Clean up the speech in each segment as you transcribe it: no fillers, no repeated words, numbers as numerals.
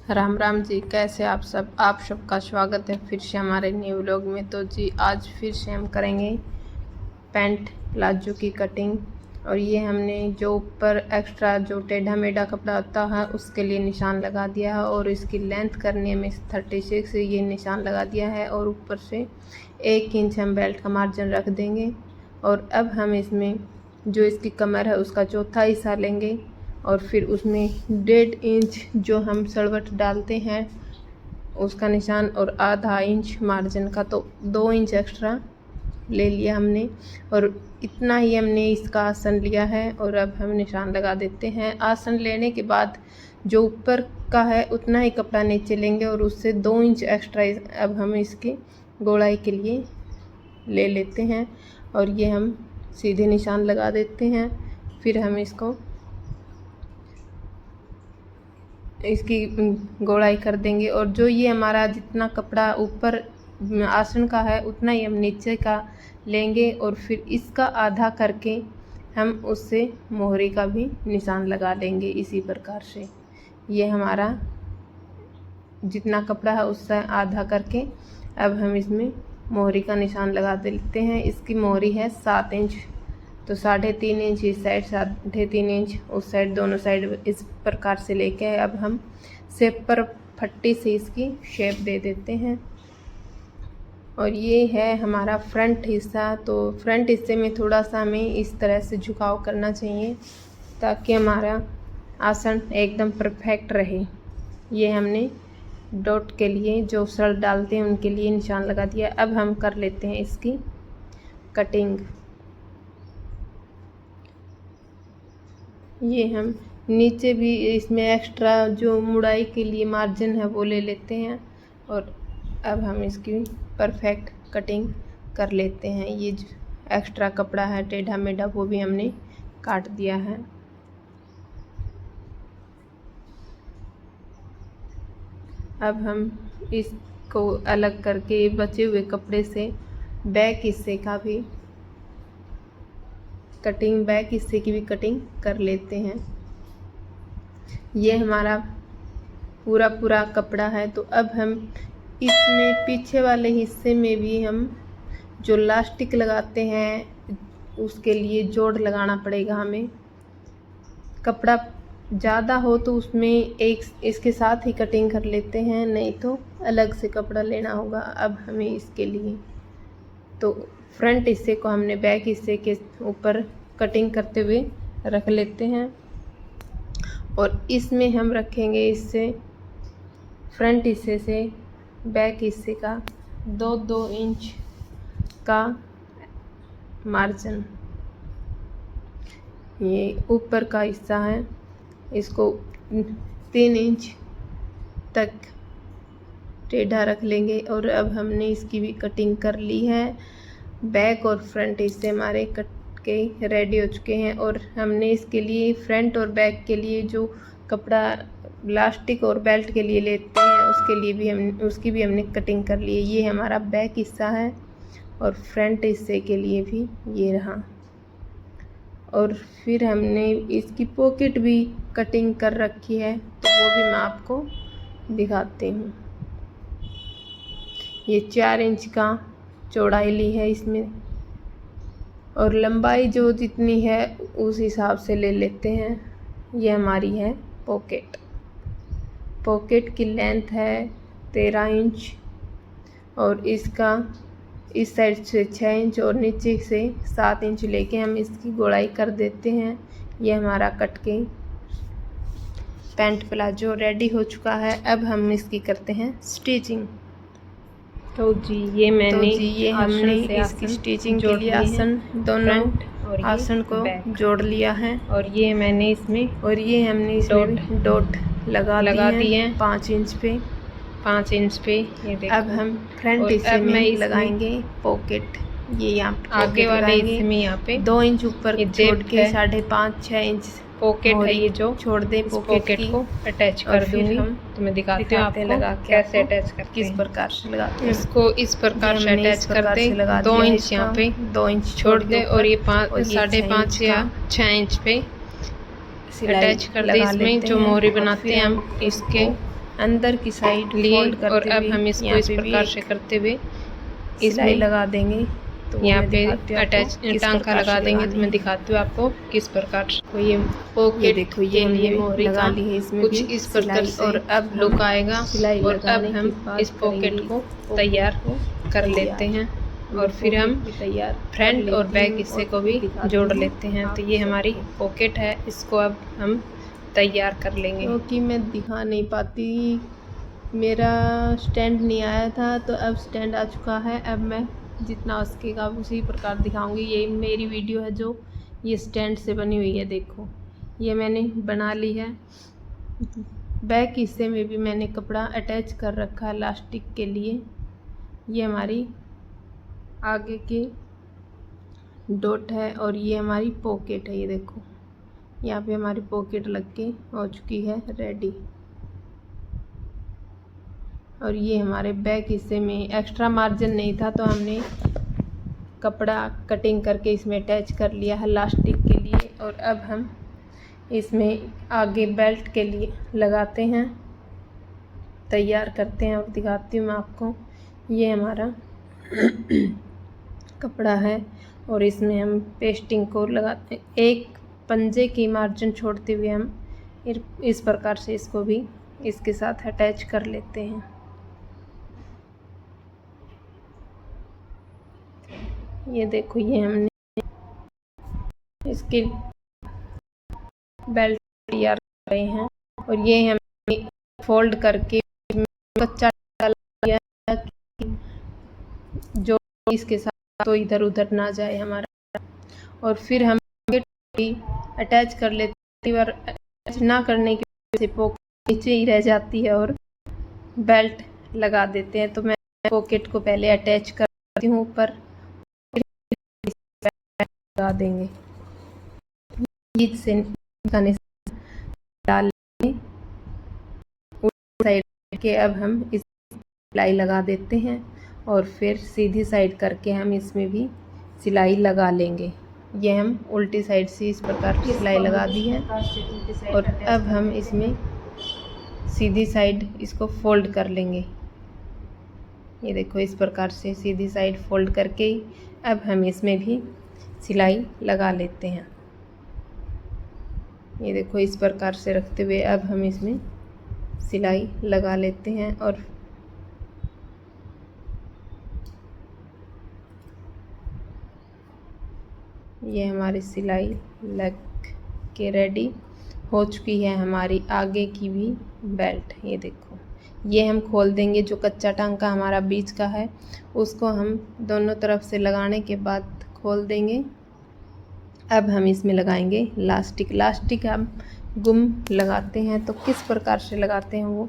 राम राम जी, कैसे आप सबका स्वागत है फिर से हमारे न्यू व्लॉग में। तो जी आज फिर से हम करेंगे पैंट प्लाजो की कटिंग। और ये हमने जो ऊपर एक्स्ट्रा जो टेढ़ा मेढ़ा कपड़ा होता है उसके लिए निशान लगा दिया है, और इसकी लेंथ करने में 36 ये निशान लगा दिया है, और ऊपर से 1 इंच हम बेल्ट का मार्जिन रख देंगे। और अब हम इसमें जो इसकी कमर है उसका चौथा हिस्सा लेंगे, और फिर उसमें 1.5 इंच जो हम सलवट डालते हैं उसका निशान, और आधा इंच मार्जिन का, तो 2 इंच एक्स्ट्रा ले लिया हमने। और इतना ही हमने इसका आसन लिया है, और अब हम निशान लगा देते हैं। आसन लेने के बाद जो ऊपर का है उतना ही कपड़ा नीचे लेंगे, और उससे 2 इंच एक्स्ट्रा अब हम इसकी गोलाई के लिए ले लेते हैं, और ये हम सीधे निशान लगा देते हैं। फिर हम इसकी गोलाई कर देंगे, और जो ये हमारा जितना कपड़ा ऊपर आसन का है उतना ही हम नीचे का लेंगे, और फिर इसका आधा करके हम उससे मोहरी का भी निशान लगा लेंगे। इसी प्रकार से ये हमारा जितना कपड़ा है उससे आधा करके अब हम इसमें मोहरी का निशान लगा देते हैं। इसकी मोहरी है 7 इंच, तो 3.5 इंच इस साइड, 3.5 इंच उस साइड, दोनों साइड इस प्रकार से लेके अब हम शेप पर फट्टी से इसकी शेप दे देते हैं। और ये है हमारा फ्रंट हिस्सा। तो फ्रंट हिस्से में थोड़ा सा हमें इस तरह से झुकाव करना चाहिए ताकि हमारा आसन एकदम परफेक्ट रहे। ये हमने डॉट के लिए जो शर्ट डालते हैं उनके लिए निशान लगा दिया। अब हम कर लेते हैं इसकी कटिंग। ये हम नीचे भी इसमें एक्स्ट्रा जो मुड़ाई के लिए मार्जिन है वो ले लेते हैं, और अब हम इसकी परफेक्ट कटिंग कर लेते हैं। ये जो एक्स्ट्रा कपड़ा है टेढ़ा मेढ़ा वो भी हमने काट दिया है। अब हम इसको अलग करके बचे हुए कपड़े से बैक हिस्से का भी कटिंग, बैक हिस्से की भी कटिंग कर लेते हैं। ये हमारा पूरा कपड़ा है, तो अब हम इसमें पीछे वाले हिस्से में भी हम जो लास्टिक लगाते हैं उसके लिए जोड़ लगाना पड़ेगा हमें। कपड़ा ज़्यादा हो तो उसमें एक इसके साथ ही कटिंग कर लेते हैं, नहीं तो अलग से कपड़ा लेना होगा अब हमें इसके लिए। तो फ्रंट हिस्से को हमने बैक हिस्से के ऊपर कटिंग करते हुए रख लेते हैं, और इसमें हम रखेंगे इससे फ्रंट हिस्से से बैक हिस्से का 2-2 इंच का मार्जिन। ये ऊपर का हिस्सा है, इसको 3 इंच तक टेढ़ा रख लेंगे। और अब हमने इसकी भी कटिंग कर ली है। बैक और फ्रंट हिस्से हमारे कट के रेडी हो चुके हैं, और हमने इसके लिए फ्रंट और बैक के लिए जो कपड़ा इलास्टिक और बेल्ट के लिए लेते हैं उसकी भी हमने कटिंग कर ली है। ये हमारा बैक हिस्सा है, और फ्रंट हिस्से के लिए भी ये रहा। और फिर हमने इसकी पॉकेट भी कटिंग कर रखी है, तो वो भी मैं आपको दिखाती हूँ। ये 4 इंच का चौड़ाई ली है इसमें, और लंबाई जो जितनी है उस हिसाब से ले लेते हैं। ये हमारी है पॉकेट। पॉकेट की लेंथ है 13 इंच, और इसका इस साइड से 6 इंच और नीचे से 7 इंच लेके हम इसकी गोलाई कर देते हैं। ये हमारा कट के पैंट प्लाजो रेडी हो चुका है। अब हम इसकी करते हैं स्टिचिंग। तो जी ये हमने इसकी स्टिचिंग के लिए आसन दोनों आसन को जोड़ लिया है, और ये मैंने इसमें और ये हमने इसमें डॉट लगा दिए हैं 5 इंच पे। 5 इंच पे ये देखो। अब हम फ्रंट हिस्से में लगाएंगे पॉकेट। ये यहाँ आगे वाले हिस्से में यहाँ पे 2 इंच ऊपर छोड़ के 5.5-6 इंच पॉकेट है, ये जो छोड़ दे पॉकेट को अटैच कर दूंगी। तो मैं दिखाती हूँ आपको लगा कैसे अटैच करते किस हैं। प्रकार से लगाते हैं इसको इस प्रकार से अटैच करते 2 इंच यहाँ पे 2 इंच छोड़ दे, और ये 5.5 या 6 इंच पे अटैच कर दे। इसमें जो मोहरी बनाते हैं हम इसके अंदर की साइड लिए फोल्ड करते और अब हुए हम इसको यहाँ इस पे भी प्रकार एक से करते हुए सिलाई इसमें लगा देंगे। तो वो यहाँ मैं पे दिखाती हूँ आपको अटैच किस टांका प्रकार लगा से देंगे। तो लगानी मैं है। दिखाती हूँ आपको किस प्रकार से। तो ये पॉकेट देखो ये के लिए हमने मोहरी लगा का ली है, इसमें कुछ भी इस प्रकार सिलाई। से और अब हम लुक आएगा। सिलाई और अब लगाने के हम बाद इस पॉकेट को तैयार कर लेते हैं और फिर हम तैयार फ्रंट और बैक हिस्से को भी जोड़ लेते हैं। तो ये हमारी पॉकेट है, इसको अब हम तैयार कर लेंगे। क्योंकि मैं दिखा नहीं पाती, मेरा स्टैंड नहीं आया था, तो अब स्टैंड आ चुका है। अब मैं जितना हो सकेगा उसी प्रकार दिखाऊंगी। ये मेरी वीडियो है जो ये स्टैंड से बनी हुई है। देखो ये मैंने बना ली है। बैक हिस्से में भी मैंने कपड़ा अटैच कर रखा है इलास्टिक के लिए। ये हमारी आगे की डॉट है और ये हमारी पॉकेट है। ये देखो यहाँ पे हमारी पॉकेट लग के हो चुकी है रेडी। और ये हमारे बैक हिस्से में एक्स्ट्रा मार्जिन नहीं था, तो हमने कपड़ा कटिंग करके इसमें अटैच कर लिया है इलास्टिक के लिए। और अब हम इसमें आगे बेल्ट के लिए लगाते हैं, तैयार करते हैं और दिखाती हूँ मैं आपको। ये हमारा कपड़ा है और इसमें हम पेस्टिंग को लगाते हैं। एक पंजे की मार्जिन छोड़ते हुए हम इस प्रकार से इसको भी इसके साथ अटैच कर लेते हैं। ये देखो ये हमने इसके बेल्ट तैयार कर रहे हैं और ये हमने फोल्ड करके कच्चा डाला है जो इसके साथ तो इधर उधर ना जाए हमारा। और फिर हम अटैच कर लेते हैं। और अटैच ना करने की वजह से पॉकेट नीचे ही रह जाती है और बेल्ट लगा देते हैं। तो मैं पॉकेट को पहले अटैच करती हूँ ऊपर, लगा देंगे बीच से डाल साइड के। अब हम इस सिलाई लगा देते हैं और फिर सीधी साइड करके हम इसमें भी सिलाई लगा लेंगे। ये हम उल्टी साइड से इस प्रकार की सिलाई लगा दी है और अब हम इसमें सीधी साइड इसको फोल्ड कर लेंगे। ये देखो इस प्रकार से सीधी साइड फोल्ड करके अब हम इसमें भी सिलाई लगा लेते हैं। ये देखो इस प्रकार से रखते हुए अब हम इसमें सिलाई लगा लेते हैं। और ये हमारी सिलाई लग के रेडी हो चुकी है हमारी आगे की भी बेल्ट। ये देखो ये हम खोल देंगे। जो कच्चा टांका हमारा बीच का है उसको हम दोनों तरफ से लगाने के बाद खोल देंगे। अब हम इसमें लगाएंगे इलास्टिक हम गुम लगाते हैं, तो किस प्रकार से लगाते हैं वो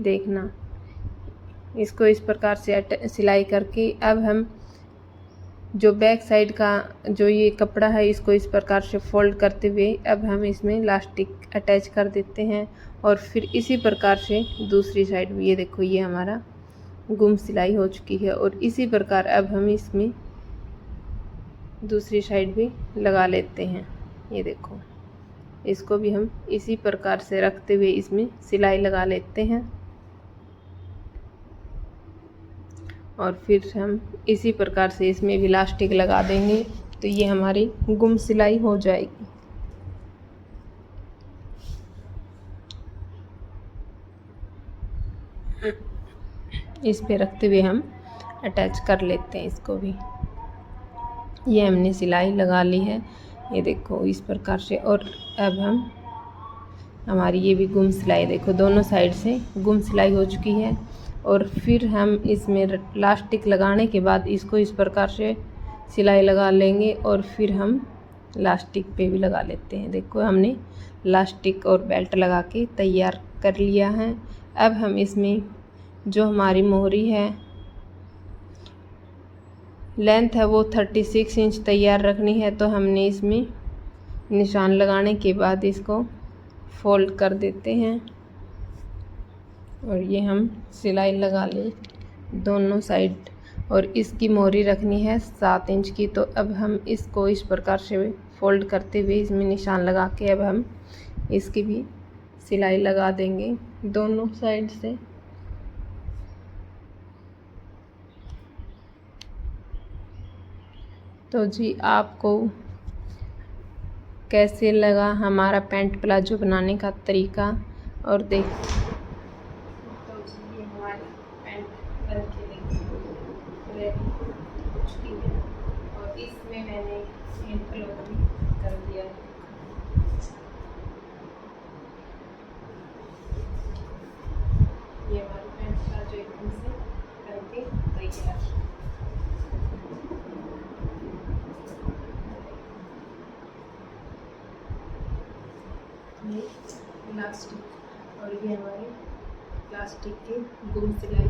देखना। इसको इस प्रकार से सिलाई करके अब हम जो बैक साइड का जो ये कपड़ा है इसको इस प्रकार से फोल्ड करते हुए अब हम इसमें इलास्टिक अटैच कर देते हैं। और फिर इसी प्रकार से दूसरी साइड भी, ये देखो ये हमारा गुम सिलाई हो चुकी है। और इसी प्रकार अब हम इसमें दूसरी साइड भी लगा लेते हैं। ये देखो इसको भी हम इसी प्रकार से रखते हुए इसमें सिलाई लगा लेते हैं और फिर हम इसी प्रकार से इसमें भी इलास्टिक लगा देंगे। तो ये हमारी गुम सिलाई हो जाएगी। इस पे रखते हुए हम अटैच कर लेते हैं इसको भी। ये हमने सिलाई लगा ली है, ये देखो इस प्रकार से। और अब हम हमारी ये भी गुम सिलाई देखो दोनों साइड से गुम सिलाई हो चुकी है। और फिर हम इसमें इलास्टिक लगाने के बाद इसको इस प्रकार से सिलाई लगा लेंगे और फिर हम इलास्टिक पे भी लगा लेते हैं। देखो हमने इलास्टिक और बेल्ट लगा के तैयार कर लिया है। अब हम इसमें जो हमारी मोहरी है लेंथ है वो 36 इंच तैयार रखनी है। तो हमने इसमें निशान लगाने के बाद इसको फोल्ड कर देते हैं और ये हम सिलाई लगा ले दोनों साइड। और इसकी मोहरी रखनी है 7 इंच की। तो अब हम इसको इस प्रकार से फोल्ड करते हुए इसमें निशान लगा के अब हम इसकी भी सिलाई लगा देंगे दोनों साइड से। तो जी आपको कैसे लगा हमारा पैंट प्लाजो बनाने का तरीका, और देख तो जी ये हमारी पैंट बन के रेडी हो चुकी है, और इसमें मैंने इंटरलॉक भी कर दिया है। ये हमारी पैंट प्लाजो एकदम से बन के तैयार। ये इलास्टिक, और ये हमारे प्लास्टिक के गुम सिलाई